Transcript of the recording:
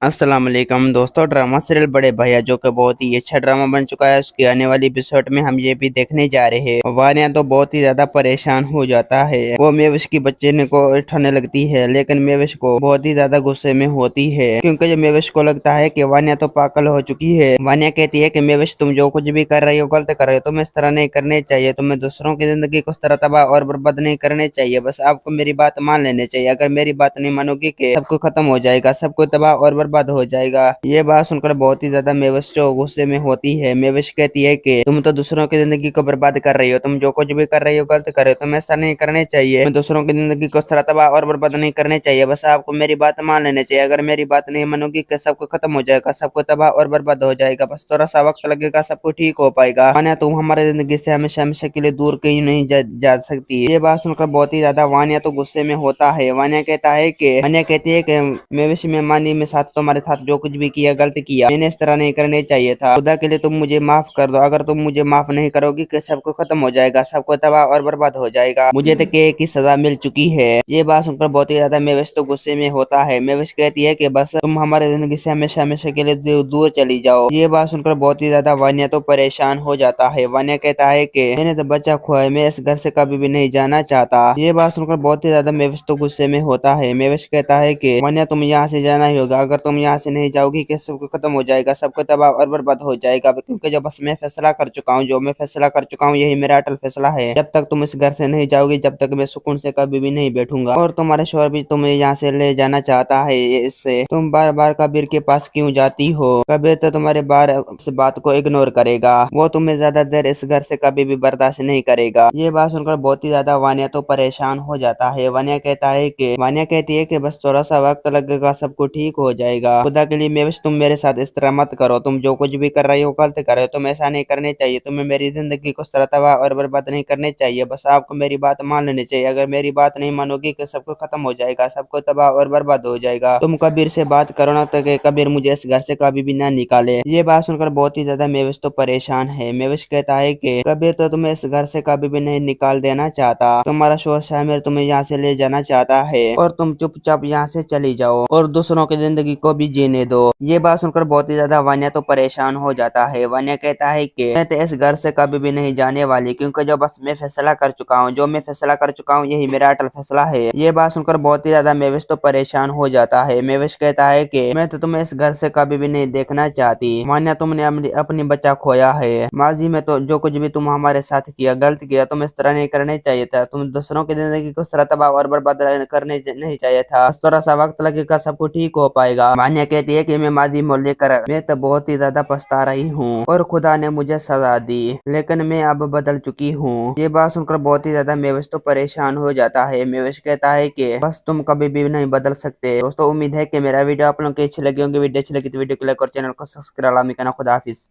अस्सलाम वालेकुम दोस्तों। ड्रामा सीरियल बड़े भैया जो कि बहुत ही अच्छा ड्रामा बन चुका है, उसकी आने वाली एपिसोड में हम ये भी देखने जा रहे हैं। वानिया तो बहुत ही ज्यादा परेशान हो जाता है। वो मेविश की बच्चे ने को उठाने लगती है, लेकिन मेविश को बहुत ही ज्यादा गुस्से में होती है, क्योंकि जो मेविश को लगता है कि वानिया तो पागल हो चुकी है। वानिया कहती है कि मेविश तुम जो कुछ भी कर रही हो गलत कर रहे हो, तुम्हें इस तरह नहीं करने चाहिए, तुम्हें दूसरों की जिंदगी को इस तरह तबाह और बर्बाद नहीं करने चाहिए। बस आपको मेरी बात मान लेनी चाहिए। अगर मेरी बात नहीं मानोगी कि सबको खत्म हो जाएगा, सबको तबाह और बर्बाद हो जाएगा। ये बात सुनकर बहुत ही ज्यादा मेविश जो गुस्से में होती है। मेविश कहती है कि तुम तो दूसरों की जिंदगी को बर्बाद कर रही हो, तुम जो कुछ भी कर रही हो गलत कर रहे हो, तुम्हें ऐसा नहीं करने चाहिए, तुम्हें दूसरों की जिंदगी को सरा तबाह और बर्बाद नहीं करने चाहिए। बस आपको मेरी बात मान लेनी चाहिए। अगर मेरी बात नहीं मानोगी कि सबको खत्म हो जाएगा, सबको तबाह और बर्बाद हो जाएगा। बस थोड़ा सा वक्त लगेगा, सब कुछ ठीक हो पाएगा। वानिया तुम हमारी जिंदगी से हमेशा हमेशा के लिए दूर कहीं नहीं जा सकती। ये बात सुनकर बहुत ही ज्यादा वानिया तो गुस्से में होता है। वानिया कहती है कि मैं विश में मानी में साथ तुम्हारे साथ जो कुछ भी किया गलत किया, मैंने इस तरह नहीं करने चाहिए था। खुदा के लिए तुम मुझे माफ कर दो। अगर तुम मुझे माफ नहीं करोगी कि सबको खत्म हो जाएगा, सबको तबाह और बर्बाद हो जाएगा। मुझे तो के की सजा मिल चुकी है। ये बात सुनकर बहुत ही ज्यादा मेविश तो गुस्से में होता है। मेविश कहती है कि बस तुम हमारी जिंदगी से हमेशा हमेशा के लिए दूर चली जाओ। ये बात सुनकर बहुत ही ज्यादा वानिया तो परेशान हो जाता है। वानिया कहता है कि मैंने तो बच्चा खोया है, मैं इस घर से कभी भी नहीं जाना चाहता। ये बात सुनकर बहुत ही ज्यादा मेविश तो गुस्से में होता है। मेविश कहता है कि वानिया तुम यहाँ से जाना ही होगा। अगर तुम यहाँ से नहीं जाओगी कि सबको खत्म हो जाएगा, सबको तबाह और बर्बाद हो जाएगा। क्योंकि जब बस मैं फैसला कर चुका हूँ, जो मैं फैसला कर चुका हूँ यही मेरा अटल फैसला है। जब तक तुम इस घर से नहीं जाओगी, जब तक मैं सुकून से कभी भी नहीं बैठूंगा। और तुम्हारे शोहर भी तुम्हें यहाँ से ले जाना चाहता है। इससे तुम बार बार कबीर के पास क्यों जाती हो? कबीर तो तुम्हारे बार इस बात को इग्नोर करेगा। वो तुम्हें ज्यादा देर इस घर से कभी भी बर्दाश्त नहीं करेगा। ये बात सुनकर बहुत ही ज्यादा वानिया तो परेशान हो जाता है। वानिया कहती है कि बस थोड़ा सा वक्त लगेगा, सब कुछ ठीक हो जाएगा। खुदा के लिए मेविश तुम मेरे साथ इस तरह मत करो। तुम जो कुछ भी कर रही हो गलत कर रहे हो, तुम ऐसा नहीं करने चाहिए। तुम्हें मेरी जिंदगी को इस तरह तबाह और बर्बाद नहीं करने चाहिए। बस आपको मेरी बात मान लेनी चाहिए। अगर मेरी बात नहीं मानोगी कि सबको खत्म हो जाएगा, सबको तबाह और बर्बाद हो जाएगा। तुम कबीर से बात करो ना, तो कि कबीर मुझे इस घर से कभी भी ना निकाले। ये बात सुनकर बहुत ही ज्यादा मेविश तो परेशान है। मेविश कहता है कि कबीर तो तुम्हें इस घर से कभी भी नहीं निकाल देना चाहता। तुम्हारा शोहर शामिर तुम्हें यहाँ से ले जाना चाहता है, और तुम चुपचाप यहाँ से चली जाओ और दूसरों की जिंदगी को भी जीने दो। ये बात सुनकर बहुत ही ज्यादा वानिया तो परेशान हो जाता है। वानिया कहता है कि मैं तो इस घर से कभी भी नहीं जाने वाली, क्योंकि जो बस मैं फैसला कर चुका हूँ, जो मैं फैसला कर चुका हूँ यही मेरा अटल फैसला है। ये बात सुनकर बहुत ही ज्यादा मेविश तो परेशान हो जाता है। मेविश कहता है कि मैं तो तुम्हें इस घर से कभी भी नहीं देखना चाहती। वानिया तुमने अपनी बच्चा खोया है। माजी में तो जो कुछ भी तुम हमारे साथ किया गलत किया, तुम इस तरह नहीं करने चाहिए था। तुम दूसरों की जिंदगी को इस तरह तबाह और बर्बाद करने नहीं चाहिए था। बस थोड़ा सा वक्त लगेगा, सब कुछ ठीक हो पाएगा। वानिया कहती है कि मैं मादी मोल लेकर मैं तो बहुत ही ज्यादा पछता रही हूँ, और खुदा ने मुझे सजा दी, लेकिन मैं अब बदल चुकी हूँ। ये बात सुनकर बहुत ही ज्यादा मेविश तो परेशान हो जाता है। मेविश कहता है कि बस तुम कभी भी नहीं बदल सकते। दोस्तों उम्मीद है कि मेरा वीडियो आप लोगों को अच्छी लगी होंगी। वीडियो अच्छी लगी तो वीडियो को लाइक और चैनल को सब्सक्राइब करना। खुदा हाफिज।